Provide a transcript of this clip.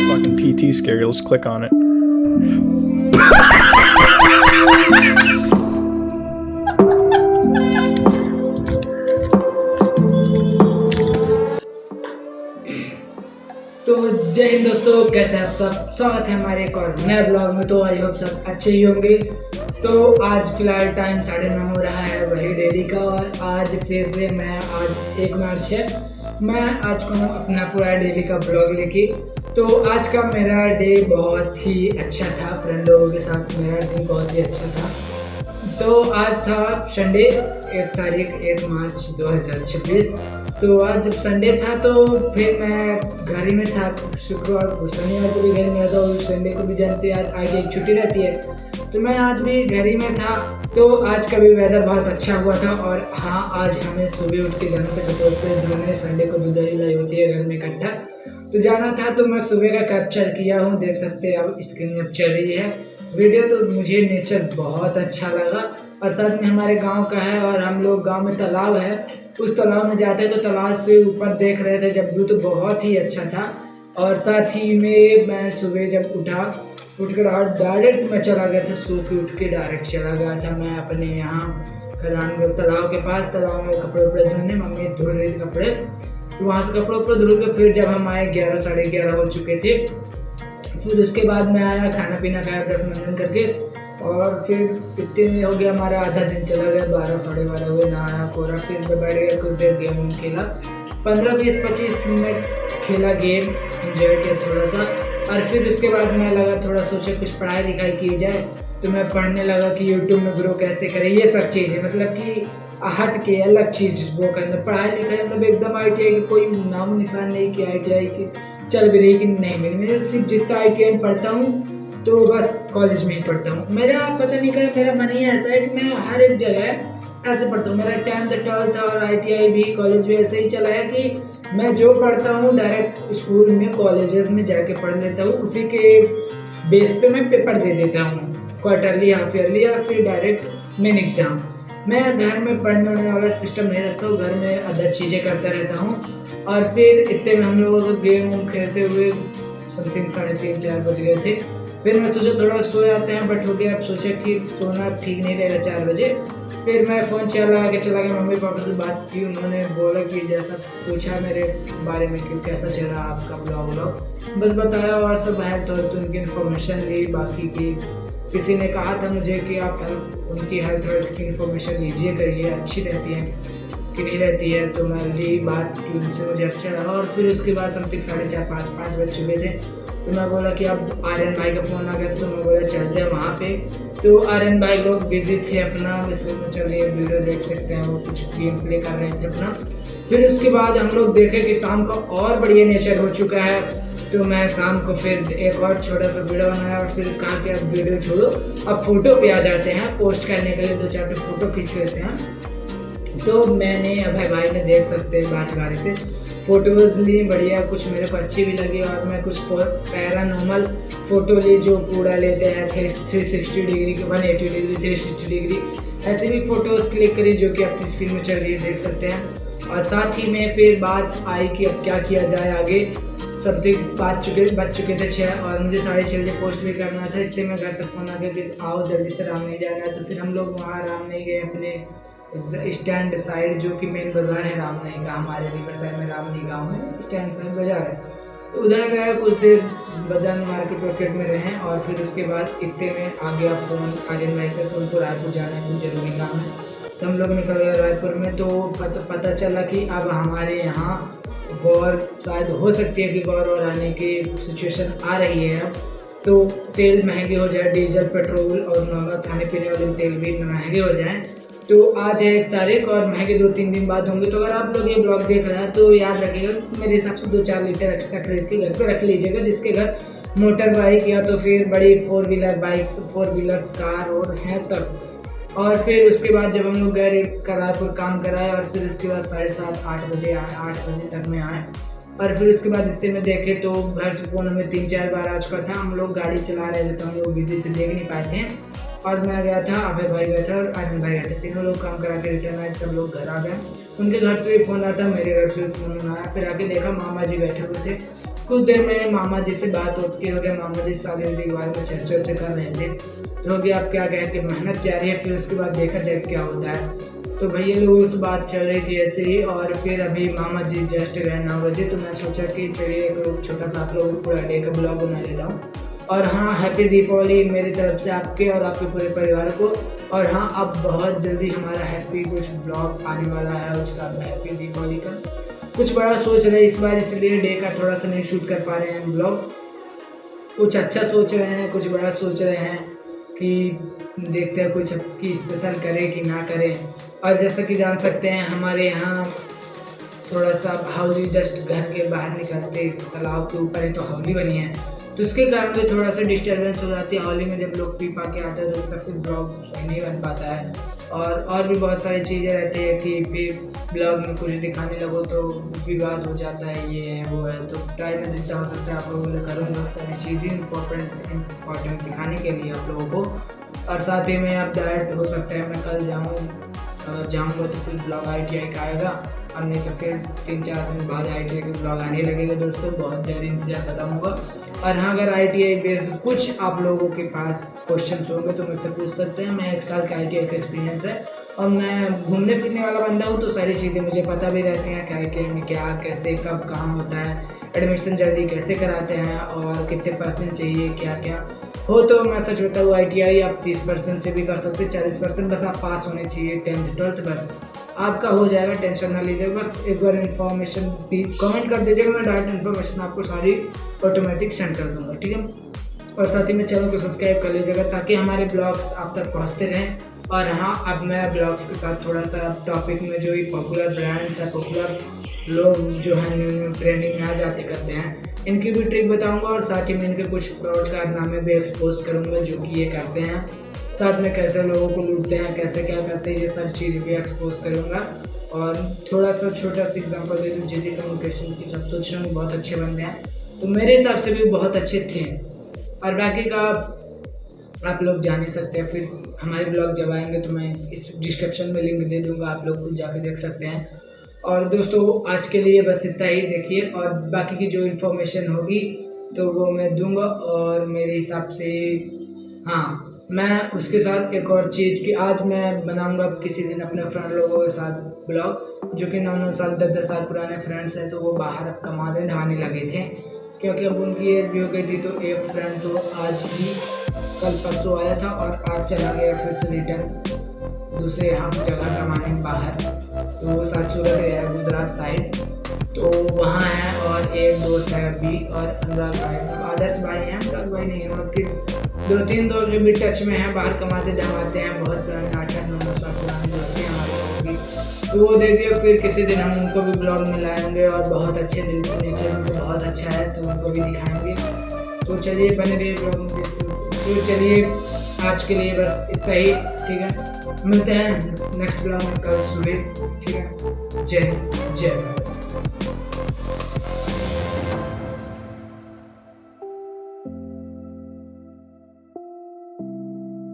Fucking PT scary. Let's click on it. तो जय हिंद दोस्तों, कैसे हैं आप सब। स्वागत है हमारे एक और नए ब्लॉग में। तो आई होप सब अच्छे ही होंगे। तो आज फिलहाल टाइम 9:30 हो रहा है, वही डेली का। और आज फिर से मैं आज 1 मार्च है, मैं आज को अपना पूरा डेली का ब्लॉग लेके। तो आज का मेरा डे बहुत ही अच्छा था, फ्रेंड लोगों के साथ मेरा डे बहुत ही अच्छा था। तो आज था संडे, 1 मार्च 2026। तो आज जब संडे था तो फिर मैं घर ही में था। शुक्रवार को शनिवार को भी घर में रहता हूँ, संडे को भी जानते हैं आज आगे एक छुट्टी रहती है। तो मैं आज भी घर ही में था। तो आज का भी वेदर बहुत अच्छा हुआ था। और हाँ, आज हमें सुबह उठ के जाना था कपड़े धोने। संडे को दूध दही लाई होती है घर में इकट्ठा, तो जाना था। तो मैं सुबह का कैप्चर किया हूँ, देख सकते हैं अब स्क्रीन में चल रही है वीडियो। तो मुझे नेचर बहुत अच्छा लगा। और साथ में हमारे गांव का है, और हम लोग गांव में तालाब है, उस तालाब में जाते हैं। तो तालाब से ऊपर देख रहे थे जब व्यू, तो बहुत ही अच्छा था। और साथ ही में मैं सुबह जब उठकर डायरेक्ट मैं चला गया था, सो के उठ के डायरेक्ट चला गया था मैं अपने यहाँ खदान तालाब के पास। तालाब में कपड़े उपड़े धुलने, मम्मी धुल रही थी कपड़े। तो वहाँ से कपड़े उपड़े धुल के फिर जब हम आए 11 साढ़े 11 हो चुके थे। फिर उसके बाद मैं आया, खाना पीना खाया, ब्रश मंजन करके। और फिर इतने में हो गया हमारा आधा दिन चला गया, 12 साढ़े 12 हुए, नहाया कोरा। फिर मैं बैठ गया, कुछ देर गेम खेला, 15-20-25 मिनट खेला गेम, एंजॉय किया थोड़ा सा। और फिर उसके बाद मैं लगा थोड़ा सोचा कुछ पढ़ाई लिखाई की जाए। तो मैं पढ़ने लगा कि यूट्यूब में ग्रो कैसे करें, ये सब चीज़ें, मतलब कि हट के अलग चीज़ वो करना। पढ़ाई लिखाई मतलब एकदम ITI की कोई नाम निशान नहीं कि ITI की चल भी रही कि नहीं मिली। मैं सिर्फ जितना ITI में पढ़ता हूँ तो बस कॉलेज में ही पढ़ता हूँ। मेरा पता नहीं क्या, मेरा मन ही ऐसा है कि मैं हर एक जगह ऐसे पढ़ता हूँ। मेरा 10th 12th और ITI भी, कॉलेज भी ऐसे ही चला है कि मैं जो पढ़ता हूँ डायरेक्ट स्कूल में कॉलेजेस में जाके पढ़ लेता हूँ। उसी के बेस पे मैं पेपर दे देता हूँ, क्वार्टरली, हाफ ईयरली, या फिर डायरेक्ट मेन एग्ज़ाम। मैं घर में पढ़ने वाला सिस्टम नहीं रखता हूँ, घर में अदर चीज़ें करता रहता हूँ। और फिर इतने में हम लोगों को गेम खेलते हुए समथिंग 3:30-4 बज गए थे। फिर मैं सोचा थोड़ा सो जाते हैं, बट हो गया। अब सोचा कि सोना ठीक नहीं रहेगा 4 बजे। फिर मैं फ़ोन चला के चला गया, मम्मी पापा से बात की। उन्होंने बोला कि जैसा पूछा मेरे बारे में कि कैसा चल रहा आपका ब्लॉग, बस बताया। और सब हेल्थ और तो उनकी इन्फॉर्मेशन ली। बाकी की किसी ने कहा था मुझे कि आप उनकी हेल्थ की इन्फॉर्मेशन लीजिए, करिए, अच्छी रहती है कि नहीं रहती है। तो मैं ली बात की उनसे, मुझे अच्छा लगा। और फिर उसके बाद समथिंग 4:30-5 बज चुके थे। तो मैं बोला कि अब आर्यन भाई का फ़ोन आ गया था, तो मैं बोला चलते हैं वहाँ पे। तो आर्यन भाई लोग बिजी थे अपना, इसलिए में चल रही है वीडियो, देख सकते हैं वो कुछ गेम प्ले कर रहे थे अपना। फिर उसके बाद हम लोग देखे कि शाम का और बढ़िया नेचर हो चुका है। तो मैं शाम को फिर एक और छोटा सा वीडियो बनाया। और फिर कहा कि अब वीडियो छोड़ो, अब फोटो पे आ जाते हैं पोस्ट करने के लिए, 2-4 फोटो खींच लेते हैं। तो मैंने अभय भाई ने, देख सकते हैं, बातगारी से फ़ोटोज़ ली बढ़िया, कुछ मेरे को अच्छी भी लगी। और मैं कुछ पैरानॉर्मल फ़ोटो ली जो पूरा लेते हैं 360 डिग्री की, 180 डिग्री, 360 डिग्री, ऐसे भी फ़ोटोज़ क्लिक करी जो कि अपनी स्क्रीन में चल रही है, देख सकते हैं। और साथ ही में फिर बात आई कि अब क्या किया जाए आगे। समथिंग बज चुके थे 6, और मुझे 6:30 बजे पोस्ट भी करना था। इतने में घर से फ़ोन आ गया कि आओ जल्दी से रामनई जाना है। तो फिर हम लोग वहाँ रामनई गए, अपने स्टैंड साइड, जो कि मेन बाज़ार है रामनई का, हमारे रीवासाइड में रामनई गांव है, स्टैंड साइड बाज़ार है। तो उधर गए, कुछ देर बाजार मार्केट में रहे। और फिर उसके बाद इतने में आ गया फ़ोन आर्यन भाई का, उनको रायपुर जाना है, कुछ ज़रूरी काम है। तो हम लोग निकल गए रायपुर में। तो पता चला कि अब हमारे यहाँ वॉर शायद हो सकती है, कि वॉर आने की सिचुएशन आ रही है अब। तो तेल महंगे हो जाए, डीजल, पेट्रोल और नॉर्मल खाने पीने वाले तेल भी महंगे हो जाएँ। तो आज है 1 तारीख, और महंगे 2-3 दिन बाद होंगे। तो अगर आप लोग ये ब्लॉग देख रहे हैं तो याद रखिएगा, मेरे हिसाब से 2-4 लीटर एक्स्ट्रा खरीद के घर पे रख लीजिएगा, जिसके घर मोटर बाइक या तो फिर बड़ी 4 व्हीलर बाइक्स, 4 व्हीलर्स कार और हैं तब। और फिर उसके बाद जब हम लोग गए रायपुर काम कराए, और फिर उसके बाद 7:30-8 बजे आए, 8 बजे तक में आए। और फिर उसके बाद इतने में देखे तो घर से फ़ोन हमें 3-4 बार आ चुका था। हम लोग गाड़ी चला रहे थे तो हम लोग बिजी थे, देख नहीं पाए थे। और मैं गया था, अभय भाई गया था और आनंद भाई गए थे। तीनों लोग काम करा के रिटर्न आए, सब लोग घर आ गए। उनके घर से भी फ़ोन आता, मेरे घर से भी फ़ोन आया। फिर आके देखा मामा जी बैठे हुए थे। कुछ देर मैंने मामा जी से बात होती हो गया, मामा जी शादी के बाद में चर्चा कर रहे थे। तो हो गया, आप क्या कहते, मेहनत जारी है, फिर उसके बाद देखा जाए क्या होता है। तो भैया लोगों से बात चल रही थी ऐसे ही। और फिर अभी मामा जी जस्ट गए 9 बजे, तो मैं सोचा कि चलिए एक छोटा सा आप लोग पूरा डे का ब्लॉग बना लेता हूँ। और हाँ, हैप्पी दीपावली मेरी तरफ से आपके और आपके पूरे परिवार को। और हाँ, अब बहुत जल्दी हमारा हैप्पी कुछ ब्लॉग आने वाला है, उसका हैप्पी दीपावली का कुछ बड़ा सोच रहे हैं इस बार, इसलिए डे का थोड़ा सा नहीं शूट कर पा रहे हैं हम ब्लॉग। कुछ अच्छा सोच रहे हैं, कुछ बड़ा सोच रहे हैं कि देखते हैं कुछ की स्पेशल करें कि ना करें। और जैसा कि जान सकते हैं हमारे यहाँ थोड़ा सा हौली जस्ट घर के बाहर निकलते तालाब के ऊपर ही तो हौली बनी है, तो इसके कारण भी थोड़ा सा डिस्टर्बेंस हो जाती है। हौली में जब लोग पी पा के आते हैं तो फिर ब्लॉग सही नहीं बन पाता है। और भी बहुत सारी चीज़ें रहती है कि फिर ब्लॉग में कुछ दिखाने लगो तो विवाद हो जाता है, ये है वो है। तो ट्राई में जितना हो सकता है आप लोगों को करूँ बहुत सारी चीज़ें इम्पोर्टेंट दिखाने के लिए आप लोगों को। और साथ ही में आप डायरेक्ट हो सकता है मैं कल जाऊँगा तो फिर ब्लॉग ITI का आएगा, और नहीं तो फिर 3-4 दिन बाद ITI के ब्लॉग आने लगेगा दोस्तों। बहुत जल्दी इंतजार खत्म होगा। और हाँ, अगर ITI बेस्ड कुछ आप लोगों के पास क्वेश्चन होंगे तो मुझसे पूछ सकते हैं। मैं 1 साल का ITI का एक्सपीरियंस है और मैं घूमने फिरने वाला बंदा हूँ, तो सारी चीज़ें मुझे पता भी रहती हैं कि ITI में क्या कैसे कब कहाँ होता है, एडमिशन जल्दी कैसे कराते हैं और कितने % चाहिए, क्या क्या हो। तो मैं सच बताऊँ ITI आप 30% से भी कर सकते, 40% बस आप पास होने चाहिए 10th 12th बस आपका हो जाएगा, टेंशन ना लीजिएगा। बस एक बार इन्फॉर्मेशन भी कमेंट कर दीजिएगा, मैं डायरेक्ट इन्फॉर्मेशन आपको सारी ऑटोमेटिक सेंड कर दूंगा, ठीक है। और साथ ही में चैनल को सब्सक्राइब कर लीजिएगा ताकि हमारे ब्लॉग्स आप तक पहुंचते रहें। और हाँ, अब मैं ब्लॉग्स के साथ थोड़ा सा टॉपिक में जो ही पॉपुलर ब्रांड्स है, पॉपुलर लोग जो हैं न्यू ट्रेंडिंग में आ जाते करते हैं, इनकी भी ट्रिक बताऊंगा। और साथ ही में इनके कुछ फ्रॉड कारनामे भी एक्सपोज करूंगा जो कि ये करते हैं, साथ में कैसे लोगों को लूटते हैं, कैसे क्या करते हैं, ये सारी चीज़ें भी एक्सपोज करूंगा। और थोड़ा सा छोटा सा एग्जांपल दे दूँ, JJ कम्युनिकेशन की सब सोच रहे हैं बहुत अच्छे बंदे हैं, तो मेरे हिसाब से भी बहुत अच्छे थे। और बाकी का आप लोग जान ही सकते हैं। फिर हमारे ब्लॉग जब आएंगे तो मैं इस डिस्क्रिप्शन में लिंक दे दूँगा, आप लोग खुद जाके देख सकते हैं। और दोस्तों आज के लिए बस इतना ही देखिए, और बाकी की जो इन्फॉर्मेशन होगी तो वो मैं दूंगा। और मेरे हिसाब से हाँ, मैं उसके साथ एक और चीज़ कि आज मैं बनाऊंगा किसी दिन अपने फ्रेंड लोगों के साथ ब्लॉग, जो कि 9-9 साल 10-10 साल पुराने फ्रेंड्स हैं, तो वो बाहर अब कमाने धाने लगे थे क्योंकि अब उनकी एज भी हो गई थी। तो एक फ्रेंड तो आज ही कल परसों आया था और आज चला गया फिर से रिटर्न दूसरे हम जगह कमाने बाहर, तो वो साथ सूरत है गुजरात साइड, तो वहाँ है। और एक दोस्त है अभी, और अनुराग भाई, आदर्श भाई हैं, अनुराग भाई नहीं, और फिर 2-3 दोस्त जो भी टच में हैं, बाहर कमाते धमाते हैं, बहुत पुराने 8-9 साल पुराने दोस्त हैं हमारे भी। तो वो देखिए फिर किसी दिन हम उनको भी ब्लॉग में लाएंगे, और बहुत अच्छे दिल से नेचर उनको बहुत अच्छा है तो उनको भी दिखाएंगे। तो चलिए बने रहिए ब्लॉग में देखते। तो चलिए आज के लिए बस इतना ही, ठीक है। मिलते हैं नेक्स्ट ब्लॉग में कल सुबह, ठीक है। जय जय।